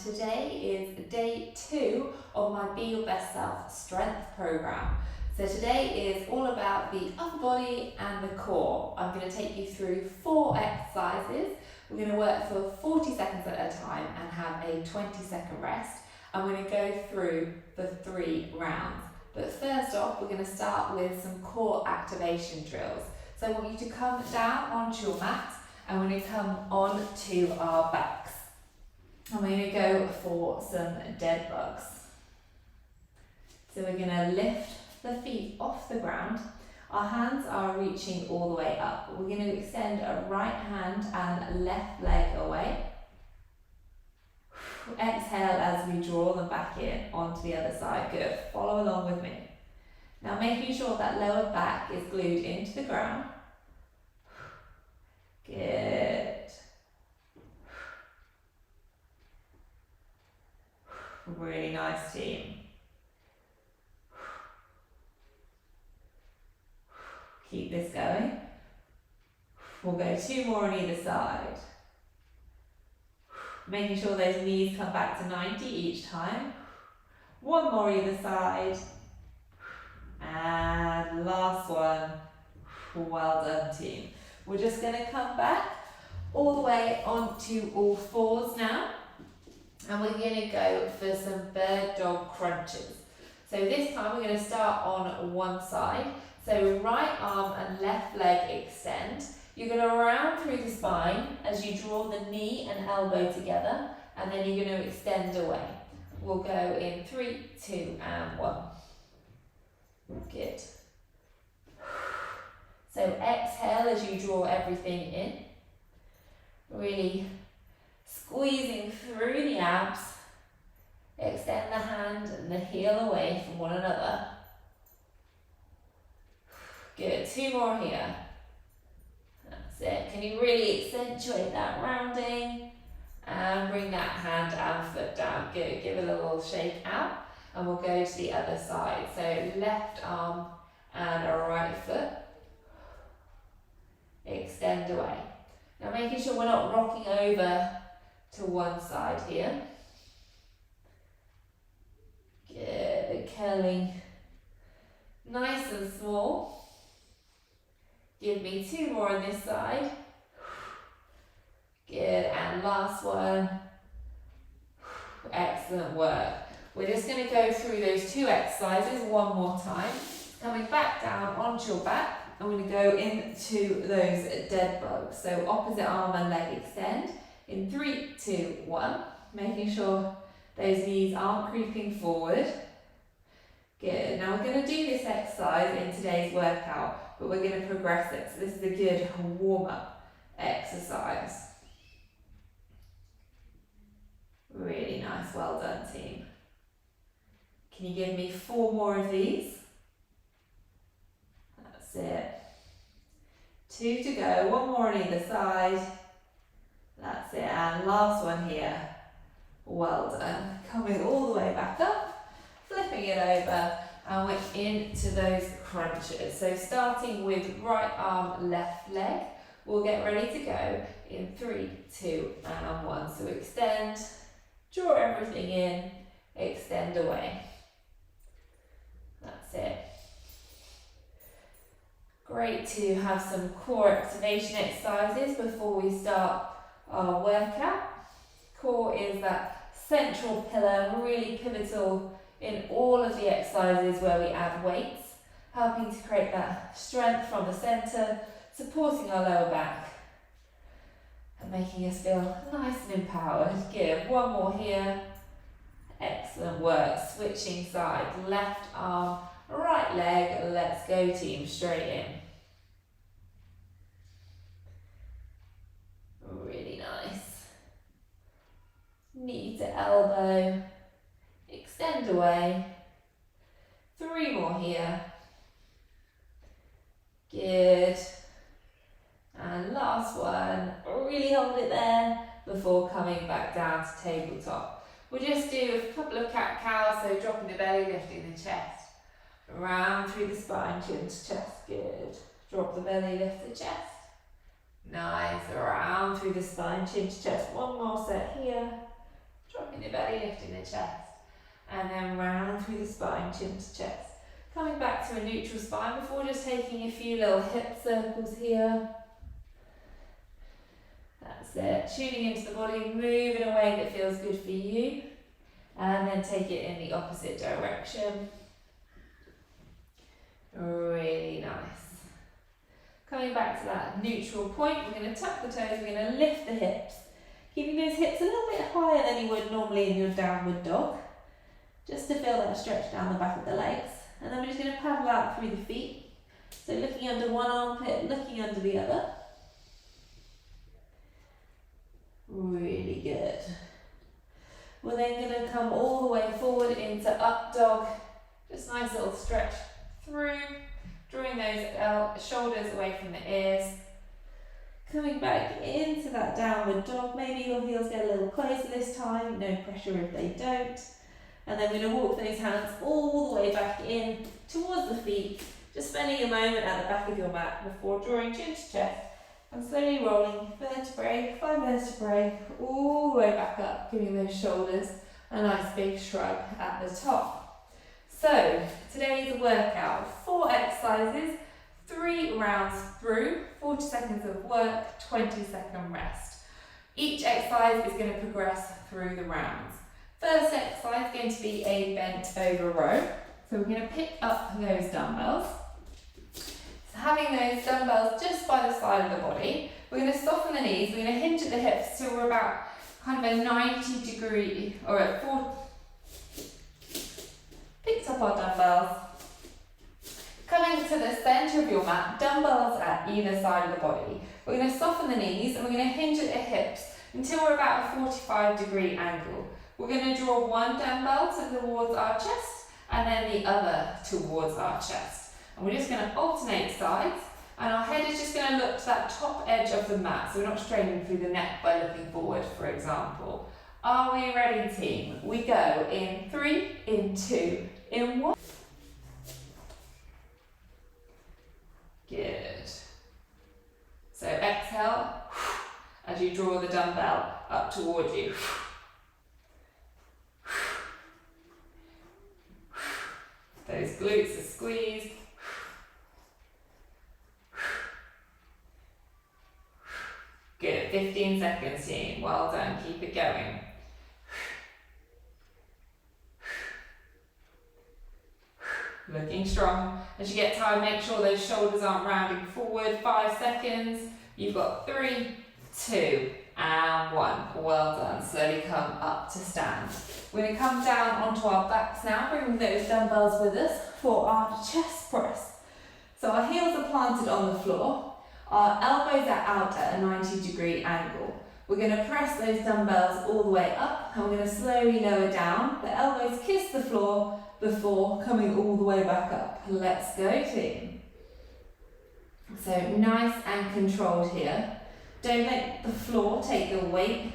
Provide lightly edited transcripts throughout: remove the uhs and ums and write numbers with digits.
today is day 2 of my Be Your Best Self strength program. So today is all about the upper body and the core. I'm going to take you through 4 exercises. We're going to work for 40 seconds at a time and have a 20-second rest. I'm going to go through the 3 rounds. But first off, we're going to start with some core activation drills. So I want you to come down onto your mat and we're going to come onto our backs. And we're going to go for some dead bugs. So we're going to lift the feet off the ground. Our hands are reaching all the way up. We're going to extend a right hand and left leg away. Exhale as we draw them back in onto the other side. Good. Follow along with me. Now making sure that lower back is glued into the ground. Good. Really nice, team. Keep this going. We'll go 2 more on either side. Making sure those knees come back to 90 each time. 1 more either side. And last one. Well done, team. We're just going to come back all the way onto all 4s now. And we're going to go for some bird dog crunches. So this time we're going to start on one side. So right arm and left leg extend. You're going to round through the spine as you draw the knee and elbow together, and then you're going to extend away. We'll go in 3, 2, and 1. Good. So exhale as you draw everything in. Really squeezing through the abs. Extend the hand and the heel away from one another. Good. 2 more here. That's it. Can you really accentuate that rounding? And bring that hand and foot down. Good. Give it a little shake out. And we'll go to the other side. So left arm and a right foot. Extend away. Now making sure we're not rocking over to one side here. Good. Curling nice and small. Give me 2 more on this side. Good, and last one. Excellent work. We're just going to go through those 2 exercises one more time. Coming back down onto your back. I'm going to go into those dead bugs. So opposite arm and leg extend. In 3, 2, 1. Making sure those knees aren't creeping forward. Good. Now we're going to do this exercise in today's workout, but we're going to progress it. So this is a good warm-up exercise. Really nice. Well done, team. Can you give me 4 more of these? That's it. 2 to go. 1 more on either side. That's it. And last one here. Well done. Coming all the way back up, flipping it over, and we're into those crunches. So starting with right arm, left leg, we'll get ready to go in 3, 2, and 1. So extend, draw everything in, extend away. That's it. Great to have some core activation exercises before we start our workout. Core is that central pillar, really pivotal in all of the exercises where we add weights, helping to create that strength from the centre, supporting our lower back and making us feel nice and empowered. Good. 1 more here. Excellent work. Switching sides. Left arm, right leg. Let's go, team. Straight in. Really nice. Knee to elbow. Extend away. 3 more here. Good. And last one. Really hold it there before coming back down to tabletop. We'll just do a couple of cat-cows, so dropping the belly, lifting the chest. Round through the spine, chin to chest. Good. Drop the belly, lift the chest. Nice. Around through the spine, chin to chest. 1 more set here. Dropping the belly, lifting the chest. And then round through the spine, chin to chest. Coming back to a neutral spine before just taking a few little hip circles here. That's it. Tuning into the body, move in a way that feels good for you. And then take it in the opposite direction. Really nice. Coming back to that neutral point, we're going to tuck the toes, we're going to lift the hips. Keeping those hips a little bit higher than you would normally in your downward dog. Just to feel that stretch down the back of the legs. And then we're just going to paddle out through the feet. So looking under one armpit, looking under the other. Really good. We're then going to come all the way forward into up dog. Just nice little stretch through, drawing those shoulders away from the ears. Coming back into that downward dog. Maybe your heels get a little closer this time, no pressure if they don't. And then we're going to walk those hands all the way back in towards the feet, just spending a moment at the back of your mat before drawing chin to chest and slowly rolling vertebrae, 5 vertebrae, all the way back up, giving those shoulders a nice big shrug at the top. So today's workout, 4 exercises, 3 rounds through, 40 seconds of work, 20-second rest. Each exercise is going to progress through the rounds. First exercise is going to be a bent over row. So we're going to pick up those dumbbells. So having those dumbbells just by the side of the body, we're going to soften the knees, we're going to hinge at the hips till we're about kind of a 90 degree, or at 4. Picked up our dumbbells. Coming to the centre of your mat, dumbbells at either side of the body. We're going to soften the knees and we're going to hinge at the hips until we're about a 45 degree angle. We're going to draw one dumbbell towards our chest and then the other towards our chest. And we're just going to alternate sides and our head is just going to look to that top edge of the mat, so we're not straining through the neck by looking forward, for example. Are we ready, team? We go in 3, in 2, in 1. Good. So exhale as you draw the dumbbell up towards you. Those glutes are squeezed. Good, 15 seconds team, well done, keep it going. Looking strong. As you get tired, make sure those shoulders aren't rounding forward. 5 seconds, you've got 3, 2, and 1. Well done, slowly come up to stand. We're going to come down onto our backs now, bringing those dumbbells with us for our chest press. So our heels are planted on the floor, our elbows are out at a 90 degree angle. We're going to press those dumbbells all the way up and we're going to slowly lower down. The elbows kiss the floor before coming all the way back up. Let's go team. So nice and controlled here. Don't let the floor take the weight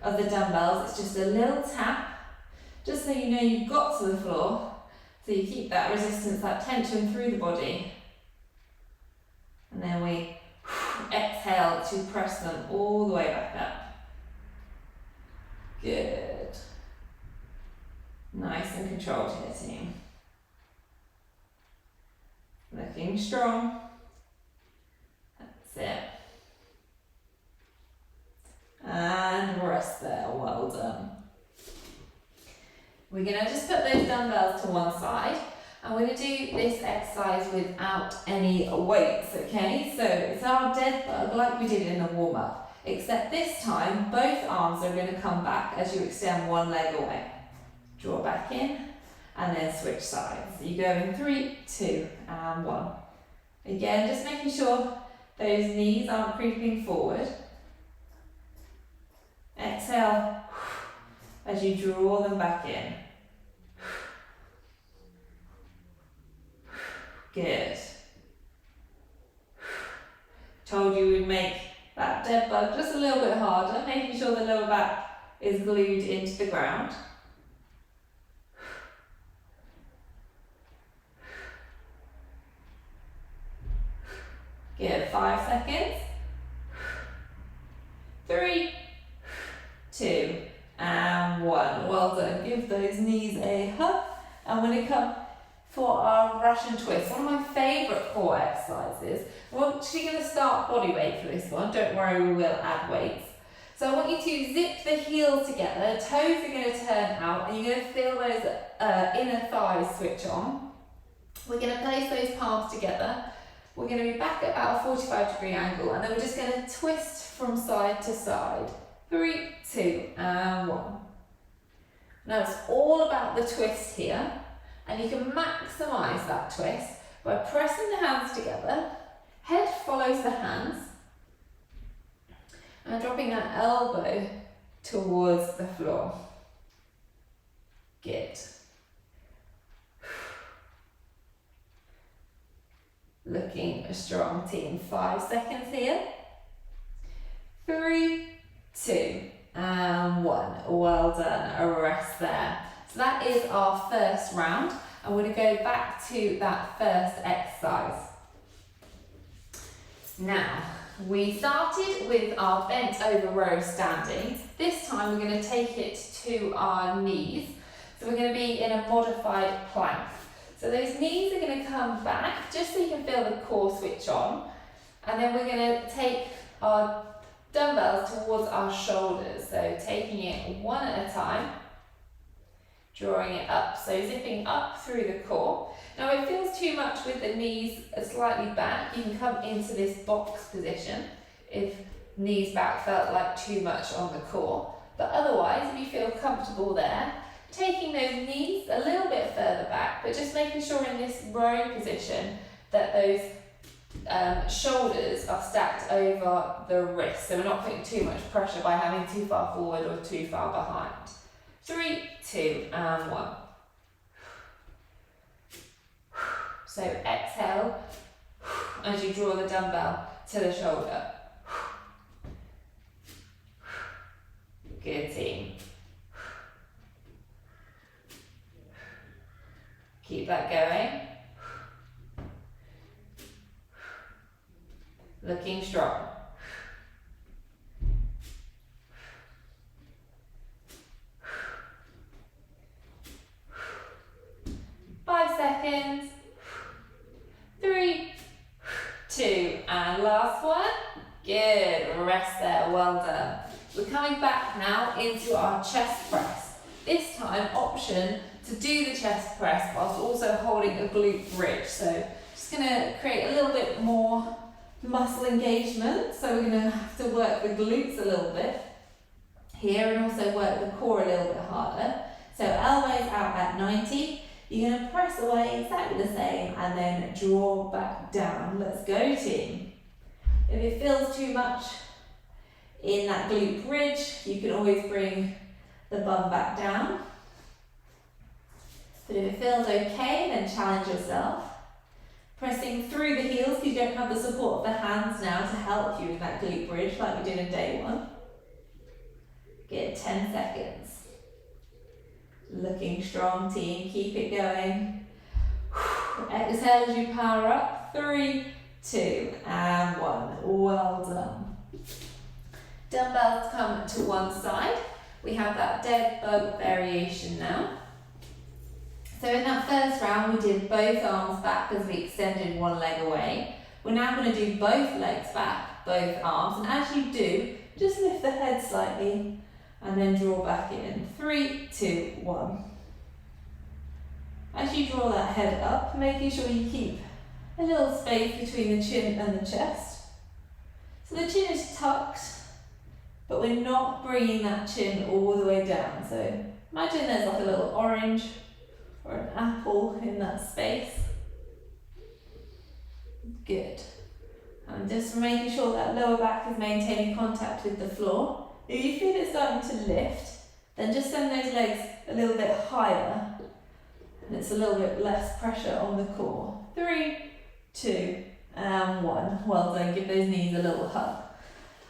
of the dumbbells, it's just a little tap. Just so you know you've got to the floor, so you keep that resistance, that tension through the body. And then we exhale to press them all the way back up. Good. Nice and controlled here, team. Looking strong. That's it. And rest there, well done. We're going to just put those dumbbells to one side and we're going to do this exercise without any weights, okay? So it's our dead bug like we did in the warm-up, except this time both arms are going to come back as you extend one leg away. Draw back in and then switch sides. So you go in 3, 2 and 1. Again, just making sure those knees aren't creeping forward. Exhale as you draw them back in. Good. Told you we'd make that dead bug just a little bit harder, making sure the lower back is glued into the ground. Good, 5 seconds. 3, 2, and 1. we're going to come for our Russian twist, one of my favourite core exercises. We're actually going to start body weight for this one, don't worry, we will add weights. So I want you to zip the heels together, toes are going to turn out, and you're going to feel those inner thighs switch on. We're going to place those palms together. We're going to be back at about a 45-degree angle, and then we're just going to twist from side to side. 3, 2, and 1. Now it's all about the twist here, and you can maximise that twist by pressing the hands together, head follows the hands, and dropping that elbow towards the floor. Good. Looking strong, team. 5 seconds here. 3, 2, and 1. Well done. A rest there. So that is our first round, and we're going to go back to that first exercise. Now, we started with our bent over row standing. This time we're going to take it to our knees. So we're going to be in a modified plank. So those knees are going to come back just so you can feel the core switch on. And then we're going to take our dumbbells towards our shoulders. So taking it one at a time, drawing it up. So zipping up through the core. Now if it feels too much with the knees slightly back, you can come into this box position if knees back felt like too much on the core. But otherwise, if you feel comfortable there, taking those knees a little bit further back, but just making sure in this row position that those shoulders are stacked over the wrists. So we're not putting too much pressure by having too far forward or too far behind. 3, 2, and 1. So exhale as you draw the dumbbell to the shoulder. Good, team. Keep that going. Looking strong. Seconds. 3, 2, and last one. Good, rest there, well done. We're coming back now into our chest press. This time, option to do the chest press whilst also holding a glute bridge. So just gonna create a little bit more muscle engagement. So we're gonna have to work the glutes a little bit here and also work the core a little bit harder. So elbows out at 90. You're going to press away exactly the same and then draw back down. Let's go, team. If it feels too much in that glute bridge, you can always bring the bum back down. But if it feels okay, then challenge yourself. Pressing through the heels because you don't have the support of the hands now to help you with that glute bridge like we did in day 1. Get 10 seconds. Looking strong, team. Keep it going. Exhale as you power up. 3, 2, and 1. Well done. Dumbbells come to one side. We have that dead bug variation now. So in that first round, we did both arms back as we extended one leg away. We're now going to do both legs back, both arms. And as you do, just lift the head slightly and then draw back in. 3, 2, 1. As you draw that head up, making sure you keep a little space between the chin and the chest. So the chin is tucked, but we're not bringing that chin all the way down. So imagine there's like a little orange or an apple in that space. Good. And just making sure that lower back is maintaining contact with the floor. If you feel it starting to lift, then just send those legs a little bit higher and it's a little bit less pressure on the core. 3, 2, and 1. Well done, give those knees a little hug.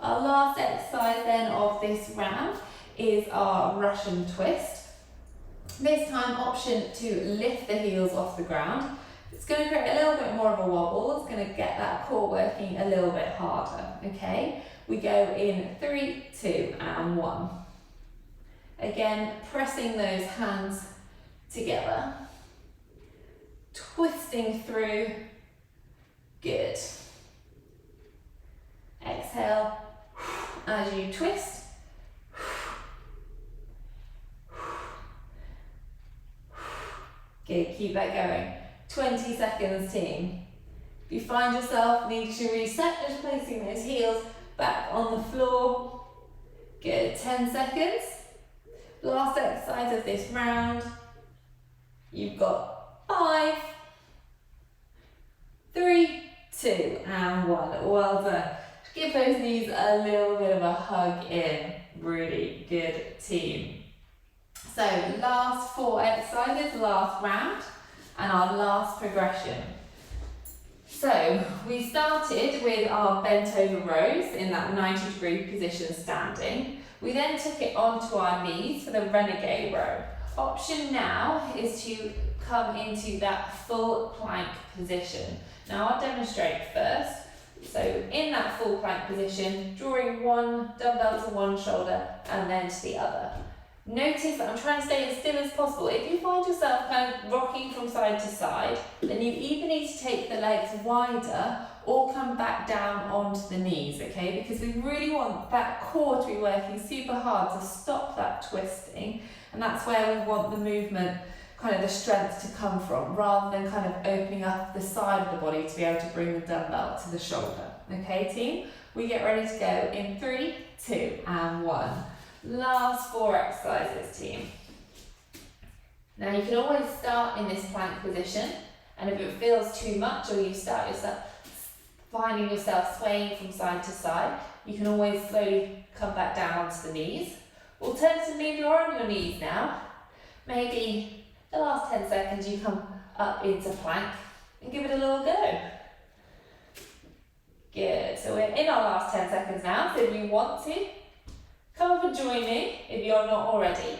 Our last exercise then of this round is our Russian twist. This time, option to lift the heels off the ground. It's going to create a little bit more of a wobble. It's going to get that core working a little bit harder, okay? We go in 3, 2, and 1. Again, pressing those hands together. twisting through. Good. Exhale as you twist. Good, keep that going. 20 seconds, team. If you find yourself needing to reset, just placing those heels back on the floor. Good, 10 seconds. Last exercise of this round. You've got 5, 3, 2, and 1. Well done. Give those knees a little bit of a hug in. Really good, team. So last 4 exercises, last round, and our last progression. So we started with our bent over rows in that 90-degree position standing. We then took it onto our knees for the renegade row. Option now is to come into that full plank position. Now I'll demonstrate first. So in that full plank position, drawing one dumbbell to one shoulder and then to the other. Notice that I'm trying to stay as still as possible. If you find yourself kind of rocking from side to side, then you either need to take the legs wider or come back down onto the knees, okay? Because we really want that core to be working super hard to stop that twisting, and that's where we want the movement, kind of the strength to come from, rather than kind of opening up the side of the body to be able to bring the dumbbell to the shoulder. Okay, team? We get ready to go in 3, 2, and 1. Last 4 exercises, team. Now you can always start in this plank position, and if it feels too much or you start finding yourself swaying from side to side, you can always slowly come back down onto the knees. Alternatively, if you're on your knees now, maybe the last 10 seconds you come up into plank and give it a little go. Good, so we're in our last 10 seconds now, so if you want to, come up and join me if you're not already.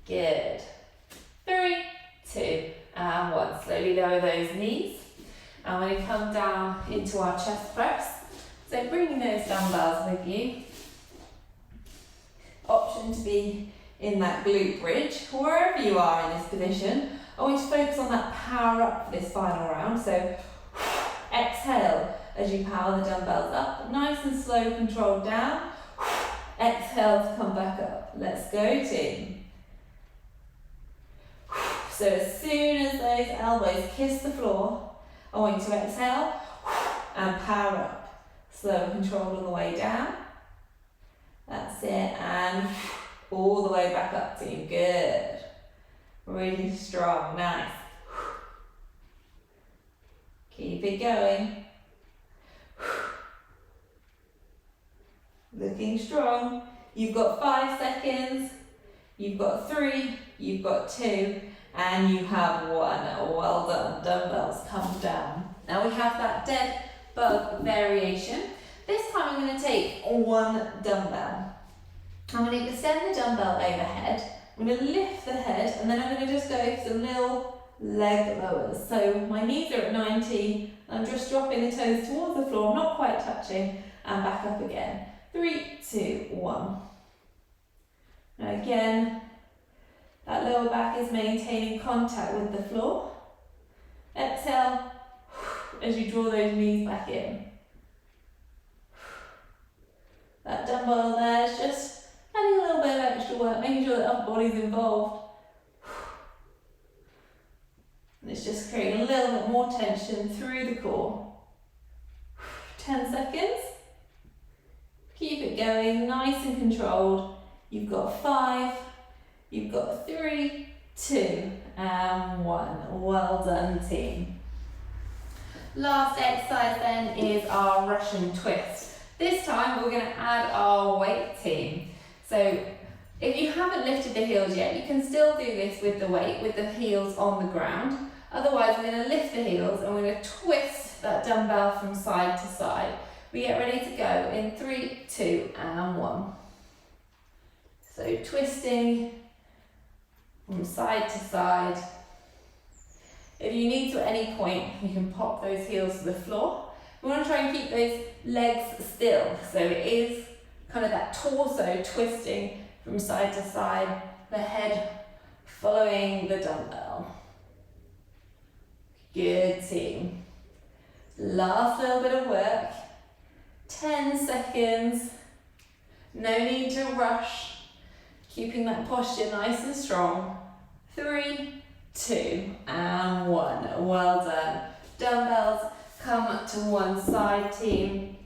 Good. 3, 2, and 1. Slowly lower those knees. And we're going to come down into our chest press. So bringing those dumbbells with you. Option to be in that glute bridge. Wherever you are in this position, I want you to focus on that power up for this final round. So exhale as you power the dumbbells up. Nice and slow, controlled down. Exhale to come back up. Let's go, team. So as soon as those elbows kiss the floor, I want you to exhale and power up. Slow and controlled on the way down. That's it, and all the way back up, team. Good. Really strong, nice. Keep it going. Looking strong. You've got 5 seconds. You've got 3. You've got 2. And you have 1. Well done. Dumbbells come down. Now we have that dead bug variation. This time I'm going to take 1 dumbbell. I'm going to extend the dumbbell overhead. I'm going to lift the head, and then I'm going to just go for some little leg lowers. So my knees are at 90. I'm just dropping the toes towards the floor, not quite touching, and back up again. 3, 2, 1. Now again, that lower back is maintaining contact with the floor. Exhale as you draw those knees back in. That dumbbell there is just adding a little bit of extra work, making sure that upper body's involved. And it's just creating a little bit more tension through the core. 10 seconds. Keep it going, nice and controlled. You've got 5, you've got 3, 2, and 1. Well done, team. Last exercise then is our Russian twist. This time we're going to add our weight, team. So if you haven't lifted the heels yet, you can still do this with the weight, with the heels on the ground. Otherwise, we're going to lift the heels and we're going to twist that dumbbell from side to side. We get ready to go in 3, 2, and 1. So twisting from side to side. If you need to at any point, you can pop those heels to the floor. We want to try and keep those legs still. So it is kind of that torso twisting from side to side, the head following the dumbbell. Good team. Last little bit of work. 10 seconds. No need to rush. Keeping that posture nice and strong. 3, 2, and 1. Well done. Dumbbells come to one side, team.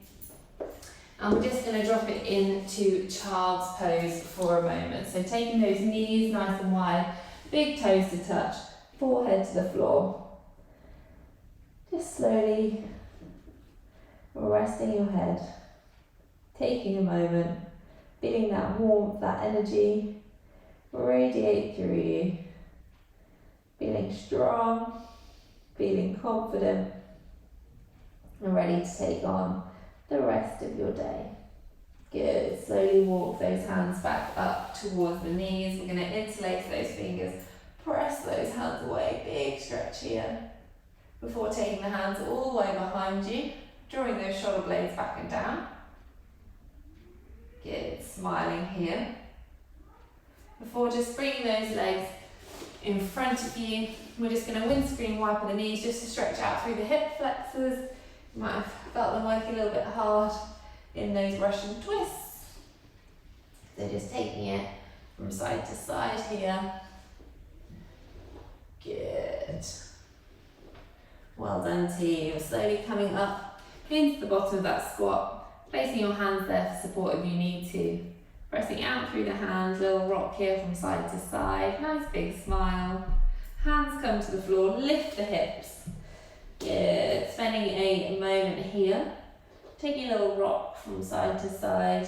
And we're just going to drop it into child's pose for a moment. So taking those knees nice and wide, big toes to touch, forehead to the floor. Just slowly resting your head, taking a moment, feeling that warmth, that energy radiate through you. Feeling strong, feeling confident, and ready to take on the rest of your day. Good. Slowly walk those hands back up towards the knees. We're going to interlace those fingers, press those hands away, big stretch here. Before taking the hands all the way behind you, drawing those shoulder blades back and down. Good. Smiling here. Before just bringing those legs in front of you, we're just going to windscreen wipe the knees just to stretch out through the hip flexors. You might have felt them working a little bit hard in those Russian twists. So just taking it from side to side here. Good. Well done, team. Slowly coming up into the bottom of that squat, placing your hands there for support if you need to. Pressing out through the hands, little rock here from side to side. Nice big smile. Hands come to the floor, lift the hips. Good. Spending a moment here. Taking a little rock from side to side.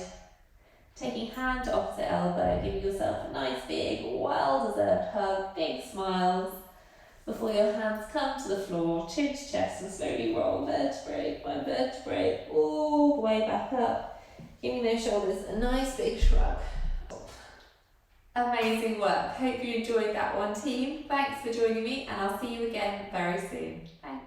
Taking hand to opposite elbow, giving yourself a nice big, well-deserved hug, big smiles. Before your hands come to the floor, chin to chest, and slowly roll vertebrae by vertebrae all the way back up. Giving those shoulders a nice big shrug. Amazing work. Hope you enjoyed that one, team. Thanks for joining me, and I'll see you again very soon. Thanks.